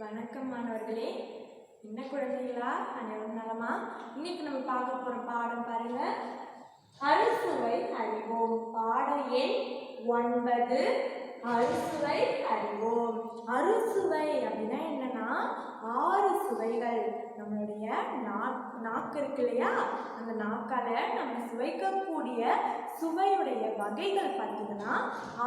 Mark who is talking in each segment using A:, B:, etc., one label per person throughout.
A: வணக்கம் மாணவர்களே. என்ன குழந்தைகளா, அனைவரும் நலமா? இன்னைக்கு நம்ம பார்க்க போற பாடம் பாருங்க, அறுசுவை அறிவோம். பாடம் எண் 9, அறுசுவை அறிவோம். அறுசுவை அப்படின்னா என்னன்னா 6 சுவைகள். நம்மளுடைய நாக்கு இருக்கு இல்லையா, அந்த நாக்கால நம்ம சுவைக்கக்கூடிய சுவையுடைய வகைகள் பார்த்தீங்கன்னா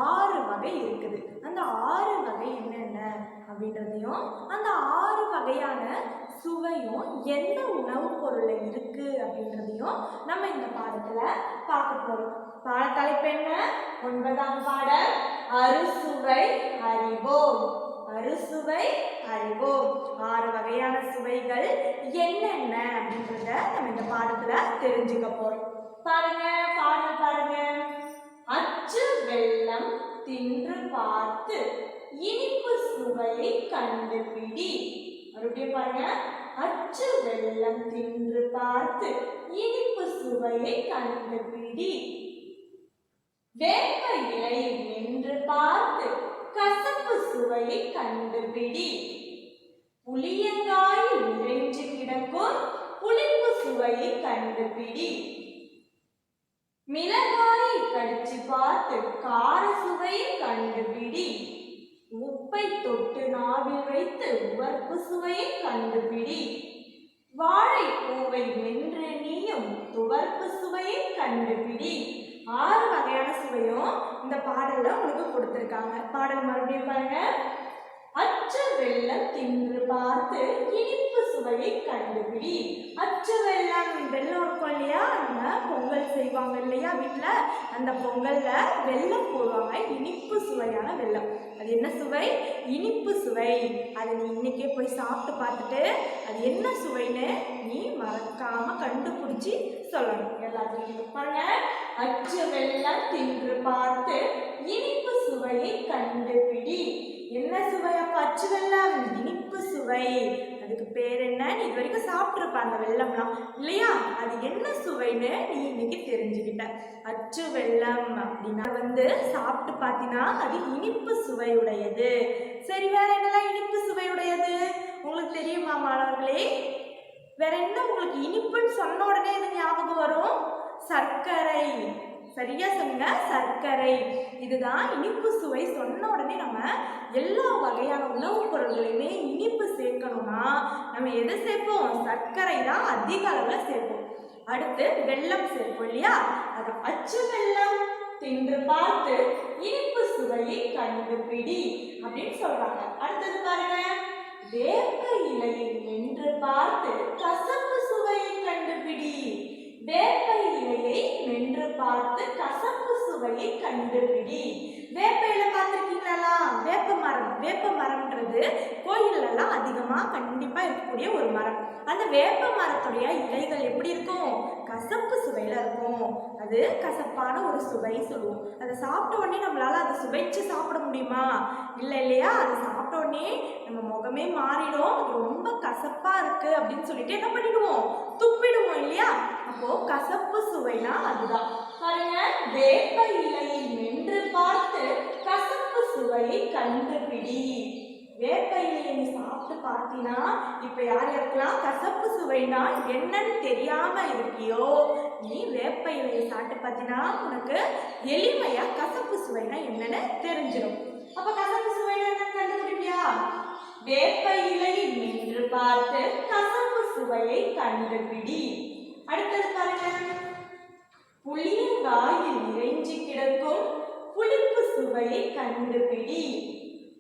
A: 6 வகை இருக்குது. அந்த 6 வகை என்னென்ன அப்படின்றதையும், அந்த 6 வகையான சுவையும் எந்த உணவுப் பொருள்ல இருக்கு அப்படின்றதையும் நம்ம இந்த பாடத்துல பார்க்க போறோம். பாடத்தலைப்பு என்ன? 9ஆம் பாடம் அறுசுவை அறிவோம். அறுசுவை அறிவோம். 6 வகையான சுவைகள் என்னென்ன அப்படின்றத நம்ம இந்த பாடத்துல தெரிஞ்சுக்க போறோம். பாருங்க, பாடல் பாருங்க. அச்சு வெல்லம் தின்று பார்த்து இனிப்பு சுவையை கண்டுபிடி. மறுபடியும் பாருங்க. அச்சு வெல்லம் தின்று பார்த்து இனிப்பு சுவையை கண்டுபிடி. வேப்ப இலை நின்று பார்த்து கசப்பு சுவையை கண்டுபிடி. புளியங்காயில் நிறைஞ்சு கிடக்கும் புளிப்பு சுவையை கண்டுபிடி. மிளகாயை கடிச்சு பார்த்து கார சுவையை கண்டுபிடி. உப்பை தொட்டு நாவில் வைத்து உவர்ப்பு சுவையை கண்டுபிடி. வாழைப்பூவை வென்று நீயும் துவர்ப்பு சுவையை கண்டுபிடி. 6 வகையான சுவையும் இந்த பாடல்ல உங்களுக்கு கொடுத்திருக்காங்க. பாடல் மறுபடியும் பாருங்க. அச்சு வெல்லம் தின்று பார்த்து இனிப்பு சுவையை கண்டுபிடி. அச்சு வெல்லம், வெல்லம் இருக்கும் இல்லையா, நம்ம பொங்கல் செய்வாங்க இல்லையா வீட்டுல, அந்த பொங்கல்ல வெல்லம் போடுவாங்க, இனிப்பு சுவையான வெல்லம். அது என்ன சுவை? இனிப்பு சுவை. அதை நீ இன்னைக்கே போய் சாப்பிட்டு பார்த்துட்டு அது என்ன சுவைன்னு நீ மறக்காம கண்டுபிடிச்சி சொல்லணும். எல்லாத்தையும் பாருங்க. அச்சு வெல்லம் தின்று பார்த்து இனிப்பு சுவையை கண்டுபிடி. என்ன சுவை? அப்ப அச்சு வெல்லம் இனிப்பு சுவை. அதுக்கு பேர் என்ன? நீ இது வரைக்கும் சாப்பிட்டுருப்ப அந்த வெல்லம்லாம் இல்லையா, அது என்ன சுவைன்னு நீ இன்னைக்கு தெரிஞ்சுக்கிட்ட. அச்சு வெல்லம் அப்படின்னா சாப்பிட்டு பார்த்தீங்கன்னா அது இனிப்பு சுவையுடையது. சரி, வேற என்னெல்லாம் இனிப்பு சுவையுடையது உங்களுக்கு தெரியுமா மாணவர்களே? வேற என்ன உங்களுக்கு இனிப்புன்னு சொன்ன உடனே இது ஞாபகம் வரும்? சர்க்கரை. சரியா சொன்ன, சர்க்கரை. இதுதான் இனிப்பு சுவை. சொன்ன உடனே நம்ம எல்லா வகையான உணவுப் பொருள்களையுமே இனிப்பு சேர்க்கணும்னா நம்ம எதை சேர்ப்போம்? சர்க்கரை தான் அதிக அளவுல சேர்ப்போம். அடுத்து வெல்லம் சேர்ப்போம் இல்லையா, அது அச்சு வெல்லம் தின்று பார்த்து இனிப்பு சுவையை கண்டுபிடி அப்படின்னு சொல்றாங்க. அடுத்தது பாருங்க. வேப்ப இலையை நின்று பார்த்து கசப்பு சுவையை கண்டுபிடி. வேப்ப இலையை நின்று பார்த்து கசப்பு சுவையை கண்டுபிடி. வேப்ப இலை பார்த்துருக்கீங்களா? வேப்ப மரம். வேப்ப மரம்ன்றது கோயிலெல்லாம் அதிகமா கண்டிப்பா இருக்கக்கூடிய ஒரு மரம். அந்த வேப்ப மரத்துடைய இலைகள் எப்படி இருக்கும்? கசப்பு சுவையில இருக்கும். அது கசப்பான ஒரு சுவை சொல்லுவோம். அதை சாப்பிட்ட உடனே நம்மளால அதை சுவைச்சு சாப்பிட முடியுமா? இல்லை இல்லையா? அதை சாப்பிட்ட உடனே நம்ம முகமே மாறிடும். அது ரொம்ப கசப்பா இருக்கு அப்படின்னு சொல்லிட்டு என்ன பண்ணிடுவோம்? துப்பிடுவோம் இல்லையா? அப்போ கசப்பு சுவைனா அதுதான். பாருங்க. வேப்ப இலையை நின்று பார்த்து கசப்பு சுவையை கண்டுபிடி. வேப்ப இலையை நீ சாப்பிட்டு பார்த்தீங்கன்னா இப்ப யார் யாருக்கெல்லாம் கசப்பு சுவைனா என்னன்னு தெரியாம இருக்கியோ, நீ வேப்ப இலையை சாப்பிட்டு பார்த்தீங்கன்னா உனக்கு எளிமையா கசப்பு சுவைனா என்னன்னு தெரிஞ்சிடும். அப்ப கசப்பு சுவைனா என்னன்னு கண்டுபிடிப்பியா? வேப்ப இலையை நின்று பார்த்து கசப்பு சுவையை கண்டுபிடி. அடுத்தது பாருங்க. புளியங்காயில் நிறைஞ்சு கிடக்கும் புளிப்பு சுவையை கண்டுபிடி.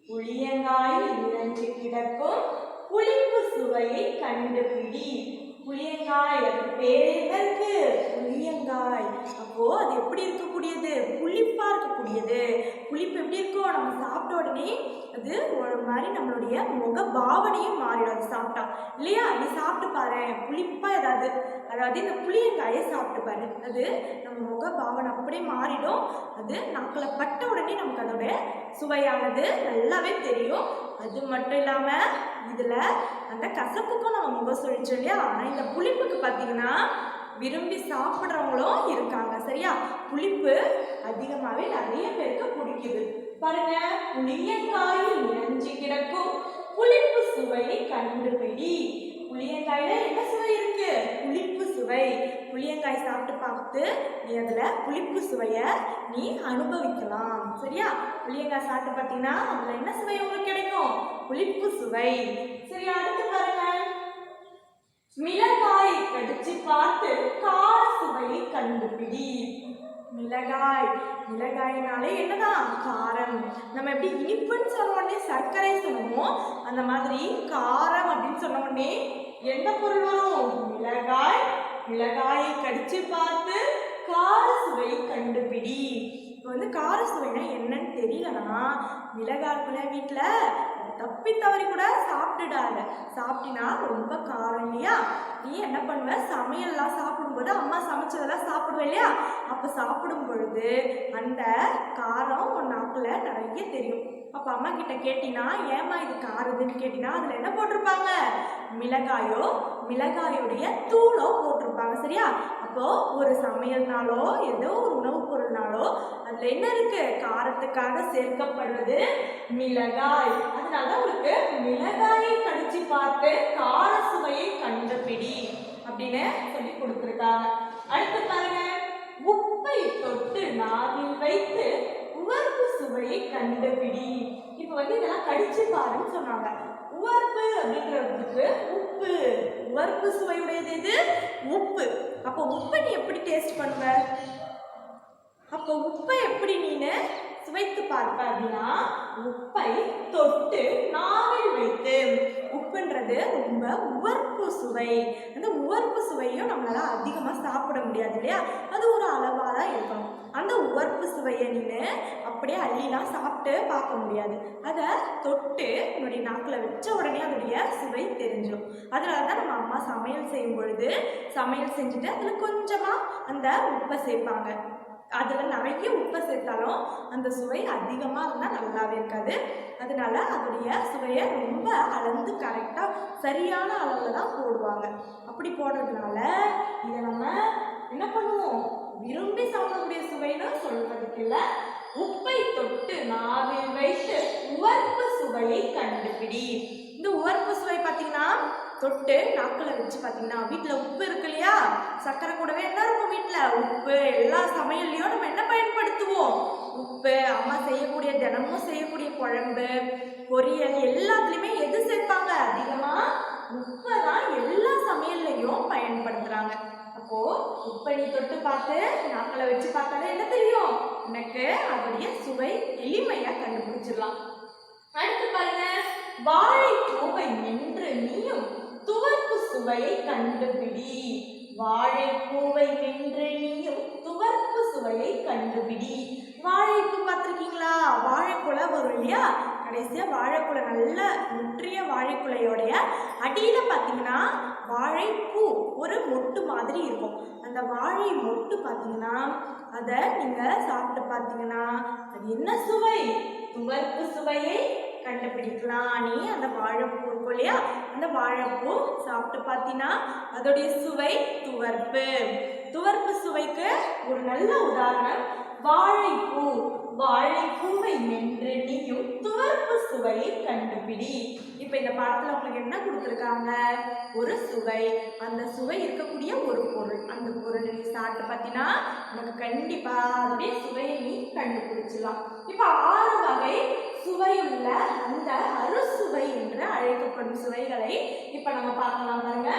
A: புளியங்காயில் நிறைஞ்சு கிடக்கும் புளிப்பு சுவையை கண்டுபிடி. புளியங்காய், அதுக்கு பேரே என்ன இருக்கு? புளியங்காய். அப்போ அது எப்படி இருக்கக்கூடியது? புளிப்பா இருக்கக்கூடியது. புளிப்பு எப்படி இருக்கும்? நம்ம சாப்பிட்ட உடனே அது ஒரு மாதிரி நம்மளுடைய முக பாவனையும் மாறிடும் அது சாப்பிட்டா இல்லையா? நீ சாப்பிட்டு பாரு, புளிப்பா அதாவது இந்த புளியங்காயை சாப்பிட்டு பாரு, அது நம்ம முக பாவனை அப்படியே மாறிடும். அது நாக்குல பட்ட உடனே நமக்கு அதோட சுவையானது நல்லாவே தெரியும். அது மட்டும் இல்லாம இதுல அந்த கசப்புக்கும் நம்ம முகம் சுழிச்சோம் இல்லையா, ஆனா இந்த புளிப்புக்கு பார்த்தீங்கன்னா விரும்பி சாப்பிட்றவங்களும் இருக்காங்க. சரியா? புளிப்பு அதிகமாகவே நிறைய பேருக்கு பிடிக்குது. பாருங்க. புளியங்காயில் நிறைஞ்சு கிடக்கும் புளிப்பு சுவையை கண்டுபிடி. புளியங்காயில என்ன சுவை இருக்கு? புளிப்பு சுவை. புளியங்காய் சாப்பிட்டு பார்த்து நீ அதுல புளிப்பு சுவைய நீ அனுபவிக்கலாம். சரியா? புளியங்காய் சாப்பிட்டு பார்த்தீங்கன்னா அதுல என்ன சுவை உங்களுக்கு கிடைக்கும்? புளிப்பு சுவை. சரி, அடுத்து பாருங்க. மிளகாய் கடிச்சு பார்த்து கார சுவையை கண்டுபிடி. மிளகாயினாலே என்னதான்? காரம். நம்ம எப்படி இனிப்புன்னு சொன்ன உடனே சர்க்கரை சொல்லுவோம், அந்த மாதிரி காரம் அப்படின்னு சொன்ன உடனே என்ன பொருள் வரும்? மிளகாயை கடிச்சு பார்த்து கார சுவையை கண்டுபிடி. இப்போ கார சுவைனா என்னன்னு தெரியலனா மிளகாய்க்குள்ள வீட்டுல தப்பி தவறி கூட சாப்பிட்டுடாத. சாப்பிட்டினா ரொம்ப காரம் இல்லையா? நீ என்ன பண்ணுவ? சமையல்லாம் சாப்பிடும்போது அம்மா சமைச்சதெல்லாம் சாப்பிடுவேன் இல்லையா? அப்ப சாப்பிடும் பொழுது அந்த காரம் உன் நாக்குல நிறைய தெரியும். அப்ப அம்மா கிட்ட கேட்டினா ஏமா இது காரதுன்னு கேட்டினா அதுல என்ன போட்டிருப்பாங்க? மிளகாயோடைய தூளோ போட்டிருப்பாங்க. சரியா? அப்போ ஒரு சமையல்னாலோ ஏதோ ஒரு உணவுப் பொருள்னாலோ அதுல என்ன இருக்கு? காரத்துக்காக சேர்க்கப்படுவது மிளகாய். அதனால உங்களுக்கு மிளகாயை கடிச்சு பார்த்து கார சுவையை கண்டுபிடி அப்படின்னு சொல்லி கொடுத்துருக்காங்க. அடுத்து பாருங்க. உப்பை தொட்டு நாவில் வைத்து உவர்ப்பு சுவையை கண்டுபிடி. இப்ப இதெல்லாம் கடிச்சு பாருன்னு சொன்னாங்க. உவர்ப்பு அப்படிங்கிறதுக்கு உப்பு. உவர்ப்பு சுவையுடையது எது? உப்பு. அப்போ உப்பை நீ எப்படி டேஸ்ட் பண்ணுவ? அப்போ உப்பை எப்படி நீனு சுவைத்து பார்ப்ப அப்படின்னா உப்பை தொட்டு நாவில் வைத்து. உப்புன்றது ரொம்ப உவர்ப்பு சுவை. அந்த உவர்ப்பு சுவையும் நம்மளால அதிகமா சாப்பிட முடியாது இல்லையா? அது ஒரு அளவா தான் இருக்கணும். அந்த உவர்ப்பு சுவையை நீனு அப்படியே அள்ளிலாம் சாப்பிட்டு பார்க்க முடியாது. அதை தொட்டு என்னுடைய நாக்கில் வச்ச உடனே அதோடைய சுவை தெரிஞ்சிடும். அதனால தான் நம்ம அம்மா சமையல் செய்யும் பொழுது சமையல் செஞ்சுட்டு அதில் கொஞ்சமாக அந்த உப்பை சேர்ப்பாங்க. அதில் நிறைய உப்பை சேர்த்தாலும் அந்த சுவை அதிகமாக இருந்தால் நல்லாவே இருக்காது. அதனால அதோடைய சுவையை ரொம்ப அளந்து கரெக்டாக சரியான அளவில் தான் போடுவாங்க. அப்படி போடுறதுனால இதை நம்ம என்ன பண்ணுவோம்? விரும்பி சாப்பிடக்கூடிய சுவைன்னு சொல்றதுக்கு இல்லை. உப்பை தொட்டு நாவில் வைத்து உவர்ப்பு சுவையை கண்டுபிடி. இந்த உவர்ப்பு சுவை பார்த்தீங்கன்னா தொட்டு நாக்கில் வச்சு பார்த்தீங்கன்னா வீட்டில் உப்பு இருக்கு இல்லையா? சர்க்கரை கூடவே என்ன இருக்கும்? வீட்டில் உப்பு. எல்லா சமையல்லையும் நம்ம என்ன பயன்படுத்துவோம்? உப்பு. அம்மா செய்யக்கூடிய தினமும் செய்யக்கூடிய குழம்பு, பொரியல் எல்லாத்துலேயுமே எது சேர்ப்பாங்க? அதிகமாக உப்பை தான் எல்லா சமையல்லையும் பயன்படுத்துகிறாங்க. அப்போ உப்பை நீ தொட்டு பார்த்து நாக்கில் வச்சு பார்த்தாலே என்ன தெரியும்? எனக்கு அதோடைய சுவை எளிமையாக கண்டுபிடிச்சிடலாம். அடுத்து பாருங்க. வாழைப்பூவை மென்று நீயும் துவர்ப்பு சுவையை கண்டுபிடி. வாழைப்பூவை மென்று நீயும் துவர்ப்பு சுவையை கண்டுபிடி. வாழைப்பூ பார்த்துருக்கீங்களா? வாழைக்குலை வரும் இல்லையா? கடைசியா வாழைக்குலை நல்ல முற்றிய வாழைக்குலையோடைய அடியில பார்த்தீங்கன்னா வாழைப்பூ ஒரு மொட்டு மாதிரி இருக்கும். அந்த வாழை மொட்டு பார்த்தீங்கன்னா அதை நீங்க சாப்பிட்டு பார்த்தீங்கன்னா அது என்ன சுவை? துவர்ப்பு சுவையை கண்டுபிடிக்கலாம். நீ அந்த வாழைப்பூ இருக்கும் இல்லையா? அந்த வாழைப்பூ சாப்பிட்டு பார்த்தீங்கன்னா அதோடைய சுவை துவர்ப்பு. துவர்ப்பு சுவைக்கு ஒரு நல்ல உதாரணம் வாழைப்பூ. வாழைப்பூவை மென்று நீயும் துவர்ப்பு சுவையை கண்டுபிடி. இப்ப இந்த பாடத்துல உங்களுக்கு என்ன கொடுத்துருக்காங்க? ஒரு சுவை. அந்த சுவை இருக்கக்கூடிய ஒரு பொருள். அந்த பொருள் நீ சாப்பிட்டு பார்த்தீங்கன்னா உனக்கு கண்டிப்பா அதோடைய சுவையை நீ கண்டுபிடிச்சிடலாம். இப்ப 6 வகை சுவையுள்ள அந்த அறுசுவை என்று அழைக்கப்படும் சுவைகளை இப்ப நம்ம பார்க்கலாம் பாருங்க.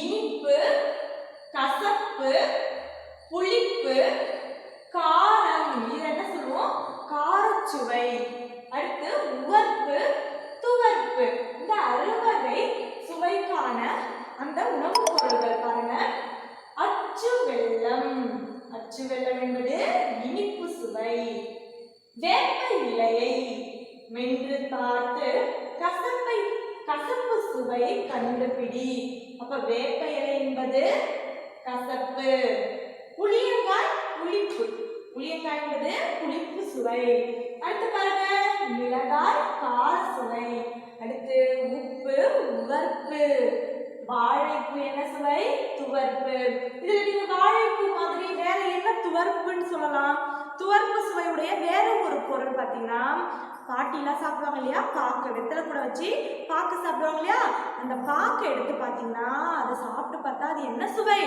A: இனிப்பு, கசப்பு, புளிப்பு, காரம். இது என்ன சொல்லுவோம்? காரச்சுவை. அடுத்து உவர்ப்பு, துவர்ப்பு. இந்த 6 வகை சுவைக்கான அந்த உணவுப் பொருட்கள் பாருங்க. அச்சு வெல்லம். அச்சு வெல்லம் என்பது இனிப்பு சுவை. வேப்ப இலையை மென்று பார்த்து கசப்பு சுவையை கண்டுபிடி. அப்ப வேப்ப இலை என்பது கசப்பு. புளியங்காய் புளிப்பு. புளியங்காய் என்பது புளிப்பு சுவை. அடுத்து பாருங்க. மிளகாய் கார சுவை. அடுத்து உப்பு உவர்ப்பு. வாழைப்பூ என்ன சுவை? துவர்ப்பு. இதுல நீங்க வாழைப்பூ மாதிரி வேற என்ன துவர்ப்புன்னு சொல்லலாம்? துவர்ப்பு சுவையுடைய வேற ஒரு பொருள் பார்த்தீங்கன்னா பாட்டிலாம் சாப்பிடுவாங்க இல்லையா, பாக்கு வெத்தலை கூட வச்சு பாக்கு சாப்பிடுவாங்க இல்லையா, அந்த பாக்கை எடுத்து பார்த்தீங்கன்னா அதை சாப்பிட்டு பார்த்தா அது என்ன சுவை?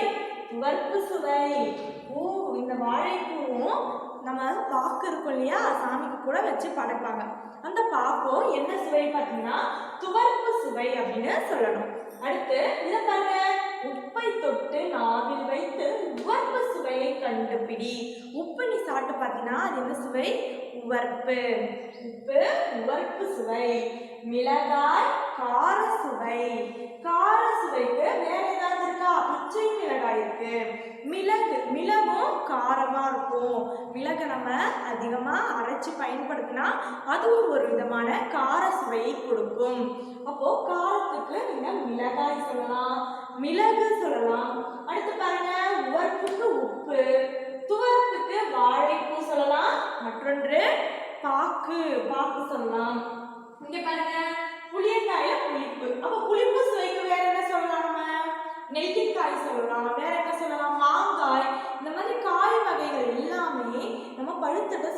A: துவர்ப்பு சுவை. இந்த வாழைப்பூவும் நம்ம பாக்கு இருக்கும் இல்லையா, சாமிக்கு கூட வச்சு படைப்பாங்க. அந்த பாக்கும் என்ன சுவை பார்த்தீங்கன்னா துவர்ப்பு சுவை அப்படின்னு சொல்லணும். அடுத்து இதை பாருங்க, உப்பை தொட்டு நாவில் வைத்து உவர்ப்பு சுவையை கண்டுபிடி. உப்பு நீ சாப்பிட்டு பார்த்தீங்கன்னா அது என்ன சுவை? உவர்ப்பு. உப்பு உவர்ப்பு சுவை. மிளகாய் கார சுவை. கார சுவைக்கு வேற ஏதாவது இருக்கா? பச்சை மிளகாய் இருக்கு. மிளகும் காரமா இருக்கும். மிளகை நம்ம அதிகமா அரைச்சி பயன்படுத்தினா அதுவும் ஒரு விதமான கார சுவையை கொடுக்கும். அப்போ காரத்துக்கு நீங்க மிளகாய் சொல்லலாம், மிளகு சொல்லலாம். அடுத்து பாருங்க, உவர்ப்புக்கு உப்பு, துவர்ப்புக்கு வாழைப்பூ சொல்லலாம், மற்றொன்று பாக்கு சொல்லலாம். இங்க பாருங்க, புளியங்காயில புளிப்பு. அப்ப புளிப்பு சுவைக்கு வேற என்ன சொல்லலாம்? நம்ம நெல்லிக்காய் சொல்லலாம், வேற என்ன சொல்லலாம்? மாங்காய். இந்த மாதிரி காய் வகைகள் எல்லாமே நம்ம பழுத்ததை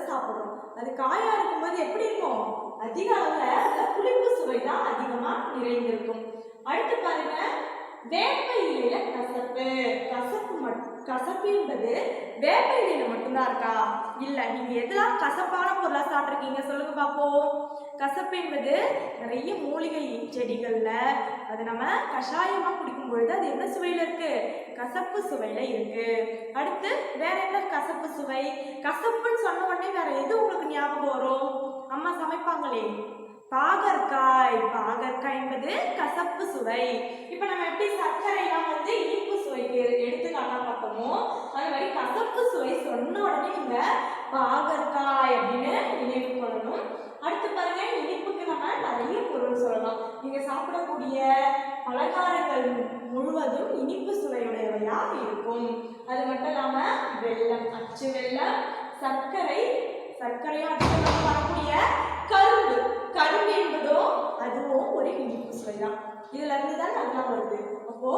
A: சாப்பிடுறோம். அது காயா இருக்கும்போது எப்படி இருக்கும்? அதிக அளவுல புளிப்பு சுவை தான் அதிகமா நிறைந்திருக்கும். அடுத்து பாருங்க, வேப்ப இலையில கசப்பு என்பது வேப்ப இலையில மட்டும்தான் இருக்கா? இல்ல. நீங்க எதெல்லாம் கசப்பான பொருளா சாப்பிட்ருக்கீங்க சொல்லுங்க பாப்போம். கசப்பு என்பது நிறைய மூலிகை செடிகள்ல அது நம்ம கஷாயமா குடிக்கும் பொழுது அது என்ன சுவையில இருக்கு? கசப்பு சுவையில இருக்கு. அடுத்து வேற என்ன கசப்பு சுவை? கசப்புன்னு சொன்ன உடனே வேற எது உங்களுக்கு ஞாபகம் வரும்? அம்மா சமைப்பாங்களே, பாகற்காய் என்பது கசப்பு சுவை. இப்ப நம்ம எப்படி சர்க்கரைலாம் இனிப்பு சுவைக்கு எடுத்துக்காட்டா பார்த்தோமோ, அது மாதிரி கசப்பு சுவை சொன்ன உடனே நீங்க பாகற்காய் அப்படின்னு நினைவு கொள்ளணும். அடுத்து பாருங்க, இனிப்புக்கு நம்ம நிறைய பொருள் சொல்லலாம். நீங்க சாப்பிடக்கூடிய பலகாரங்கள் முழுவதும் இனிப்பு சுவையுடையவையா இருக்கும். அது மட்டும் இல்லாம வெல்லம், அச்சு வெல்லம், சர்க்கரையும் அச்சு வரக்கூடிய கரும்பு என்பதும் அதுவும் ஒரு இனிப்பு சுவை தான். இதுல இருந்து தான் அதெல்லாம் வருது. அப்போ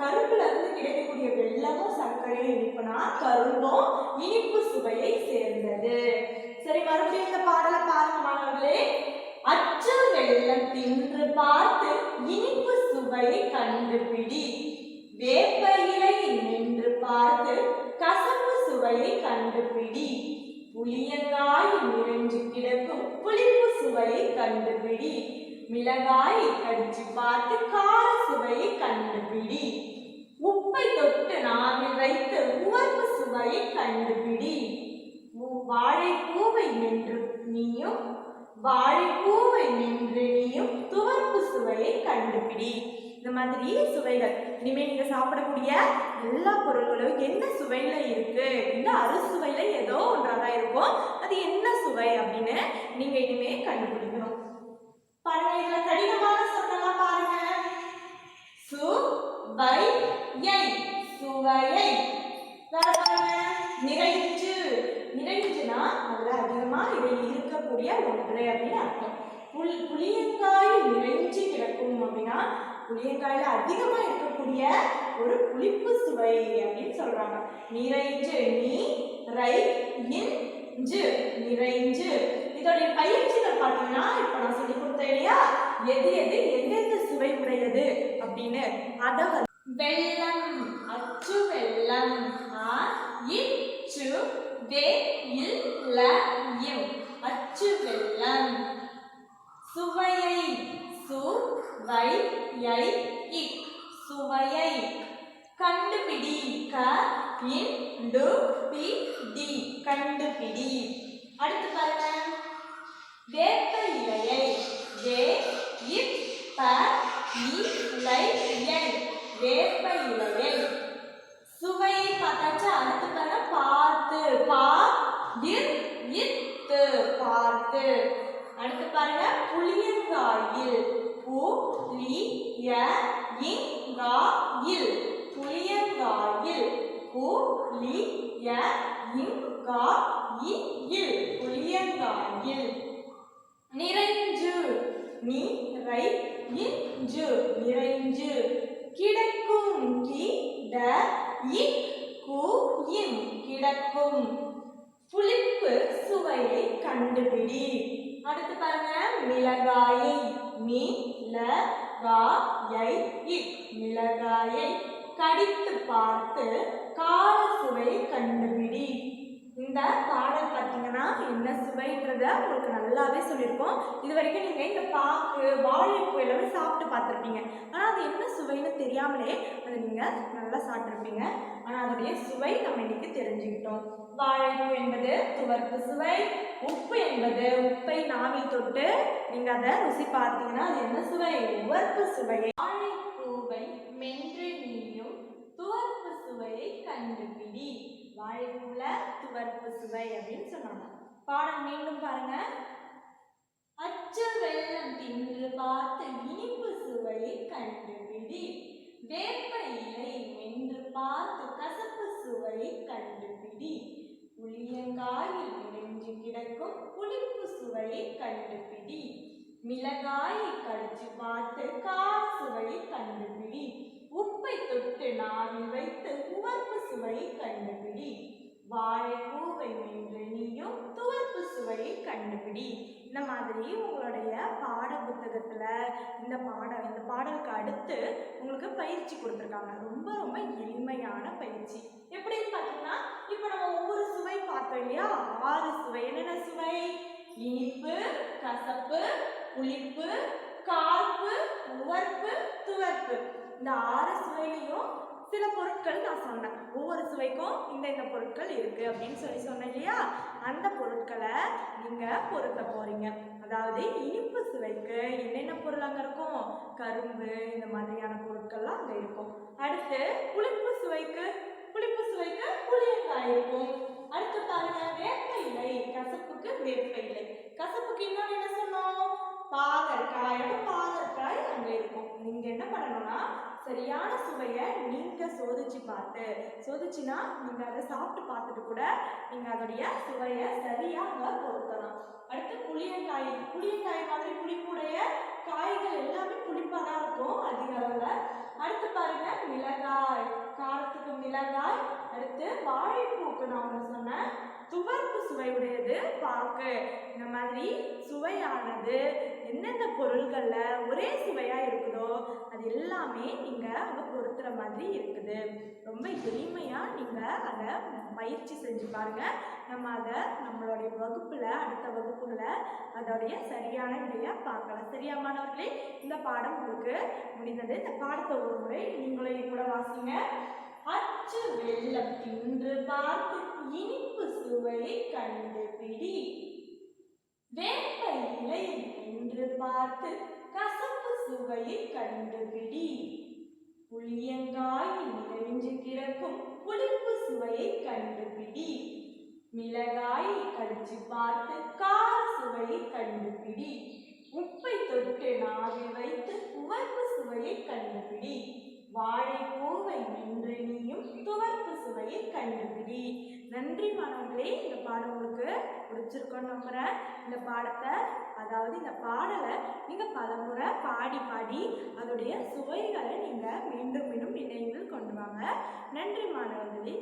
A: கரும்புல இருந்து கிடைக்கக்கூடிய வெல்லமும் சர்க்கரையும் இனிப்புனா கரும்பும் இனிப்பு சுவையை சேர்ந்தது. சரி, மறுபடியும் இந்த பாடலை பாருங்க மாணவர்களே. அச்சு வெல்லம் தின்று பார்த்து இனிப்பு சுவையை கண்டுபிடி. வேப்ப இலை நின்று பார்த்து கசப்பு சுவையை கண்டுபிடி. புளியங்காய் நிறைஞ்சு கிடக்கும் புளிப்பு சுவையை கண்டுபிடி. மிளகாய் கடிச்சு பார்த்து கார சுவையை கண்டுபிடி. உப்பை தொட்டு நாவில் வைத்து உவர்ப்பு சுவையை கண்டுபிடி. வாழைப்பூவை நின்று நீயும் துவர்ப்பு சுவையை கண்டுபிடி. இந்த மாதிரி சுவைகள் இனிமே நீங்க சாப்பிடக்கூடிய எல்லா பொருட்களும் என்ன சுவையில இருக்கு? இந்த அறுசுவையில ஏதோ ஒன்றாதான் இருக்கும். அது என்ன சுவை அப்படின்னு நீங்க இனிமே கண்டுபிடிக்கணும். பாருங்க, இதுல கடினமான சொற்கள்லாம் பாருங்க. சுவையை. வேற பாருங்க, நிறைஞ்சுனா அதுல அதிகமா இதில் இருக்கக்கூடிய ஒன்று அப்படின்னு அர்த்தம். புளியங்காய் நிறைஞ்சு கிடக்கும் அப்படின்னா புளியங்காயில அதிகமா இருக்கக்கூடிய ஒரு புளிப்பு சுவை அப்படின்னு சொல்றாங்க. நிறைஞ்சு, நிறைஞ்சு. இதோடைய பயிற்சிகள் பார்த்தீங்கன்னா இப்ப நான் சொல்லி கொடுத்தேன் இல்லையா, எந்தெந்த சுவை உடையது அப்படின்னு. அத வெல்லம், அச்சு வெல்லம், இச்சு அச்சு வெல்லம். சுவையை, சுவையை. கண்டுபிடி, கண்டுபிடி. அடுத்து பாருங்க, வேப்ப இலையை, வேப்ப இலையை. சுவையை பார்த்தாச்சு. அடுத்து பாருங்க, பார்த்து. அடுத்து பாருங்க, புளியங்காயில், புளியங்காயில், புளியங்காயில். நிறைஞ்சு, நிறைஞ்சு. கிடைக்கும், கிடக்கும். புளிப்பு சுவையை கண்டுபிடி. அடுத்து பாருங்க, மிளகாயை மிளகாயை கடித்து பார்த்து கார சுவையை கண்டுபிடி. இந்த பாடல் பார்த்தீங்கன்னா என்ன சுவைன்றத உங்களுக்கு நல்லாவே சொல்லியிருக்கோம். இது வரைக்கும் நீங்கள் இந்த பாக்கு வாழைப்பூ எல்லாமே சாப்பிட்டு பார்த்துருப்பீங்க. ஆனால் அது என்ன சுவைன்னு தெரியாமலே அதை நீங்கள் நல்லா சாப்பிட்ருப்பீங்க. ஆனால் அதோடைய சுவை நம்ம இன்னைக்கு தெரிஞ்சுக்கிட்டோம். வாழைப்பூ என்பது துவர்ப்பு சுவை, உப்பு என்பது உப்பை நாவில் தொட்டு நீங்கள் அதை ருசி பார்த்தீங்கன்னா அது என்ன சுவை? உவர்ப்பு சுவை. வாழைப்பூவை மென்று நீயும் துவர்ப்பு சுவையை கண்டுபிடி. வாழைப்பூல துவர்ப்பு சுவை அப்படின்னு சொன்னாங்க. பாடம் மீண்டும் பாருங்க. அச்சு வெல்லம் தின்று பார்த்து இனிப்பு சுவையை கண்டுபிடி. வேப்ப இலை மென்று பார்த்து கசப்பு சுவையை கண்டுபிடி. புளியங்காயில் நிறைஞ்சு கிடக்கும் புளிப்பு சுவையை கண்டுபிடி. மிளகாயை கடிச்சு பார்த்து கார சுவையை கண்டுபிடி. உப்பை தொட்டு நாவில் வைத்து உவர்ப்பு சுவையை கண்டுபிடி. வாழைப்பூவை மென்று நீயும் துவர்ப்பு சுவையை கண்டுபிடி. இந்த மாதிரி உங்களுடைய பாட புத்தகத்துல இந்த பாடலுக்கு அடுத்து உங்களுக்கு பயிற்சி கொடுத்துருக்காங்க. ரொம்ப ரொம்ப எளிமையான பயிற்சி. எப்படின்னு பார்த்தீங்கன்னா, இப்போ நம்ம ஒவ்வொரு சுவை பார்த்தோம் இல்லையா? 6 சுவை. என்னென்ன சுவை? இனிப்பு, கசப்பு, புளிப்பு, கார்ப்பு, உவர்ப்பு, துவர்ப்பு. இந்த 6 சுவையிலையும் சில பொருட்கள் நான் சொன்னேன். ஒவ்வொரு சுவைக்கும் இந்த பொருட்கள் இருக்கு அப்படின்னு சொன்னேன் இல்லையா? அந்த பொருட்களை நீங்க பொருத்த போறீங்க. அதாவது இனிப்பு சுவைக்கு என்னென்ன பொருள் அங்க இருக்கும்? கரும்பு, இந்த மாதிரியான பொருட்கள்லாம் அங்க இருக்கும். அடுத்து புளிப்பு சுவைக்கு புளியங்காய் இருக்கும். அடுத்து பாருங்க, வேப்ப இலை. கசப்புக்கு வேப்ப இலை. கசப்புக்கு இன்னொன்று என்ன சொன்னோம்? பாகற்காய் அங்க இருக்கும். நீங்க என்ன பண்ணணும்னா, சரியான சுவையை நீங்க சோதிச்சுனா நீங்க அதை சாப்பிட்டு பார்த்துட்டு கூட நீங்க அதோடைய சுவையை சரியா பொருத்தலாம். அடுத்து புளியங்காய் மாதிரி புளிப்புடைய காய்கள் எல்லாமே புளிப்பாக தான் இருக்கும் அதிக அளவுல. அடுத்து பாருங்க, மிளகாய், காரத்துக்கு மிளகாய். அடுத்து வாழைப்பூக்கு நான் ஒன்று சொன்னேன், துவர்ப்பு சுவையுடையது பாக்கு. இந்த மாதிரி சுவையானது எந்தெந்த பொருள்கள்ல ஒரே சுவையா இருக்குதோ அது எல்லாமே நீங்க அங்க பொருத்துற மாதிரி இருக்குது. ரொம்ப எளிமையா நீங்க அதை பயிற்சி செஞ்சு பாருங்க. நம்ம அதை நம்மளுடைய அடுத்த வகுப்புல அதோடைய சரியான விடையா பார்க்கலாம். சரியா மாணவர்களே? இந்த பாடம் உங்களுக்கு முடிந்தது. இந்த பாடத்தை ஒரு முறை நீங்களும் கூட வாசிங்க. அச்சு வெல்லம் தின்று பார்த்து இனிப்பு சுவையை கண்டுபிடி. வேப்ப இலை என்று பார்த்து கசப்பு சுவையை கண்டுபிடி. புளியங்காயில் நிறைஞ்சு கிடக்கும் புளிப்பு சுவையை கண்டுபிடி. மிளகாயை கடிச்சு பார்த்து கார சுவையை கண்டுபிடி. உப்பை தொட்டு நாவில் வைத்து உவர்ப்பு சுவையை கண்டுபிடி. வாழைப்பூவை மென்று நீயும் துவர்ப்பு சுவையை கண்டுபிடி. நன்றி மாணவர்களே. இந்த பாடம் உங்களுக்கு பிடிச்சிருக்கோன்னு நம்புறேன். இந்த பாடலை நீங்க பலமுறை பாடி அதோடைய சுவைகளை நீங்க மீண்டும் நினைவில் கொண்டு வாங்க. நன்றி மாணவர்களே.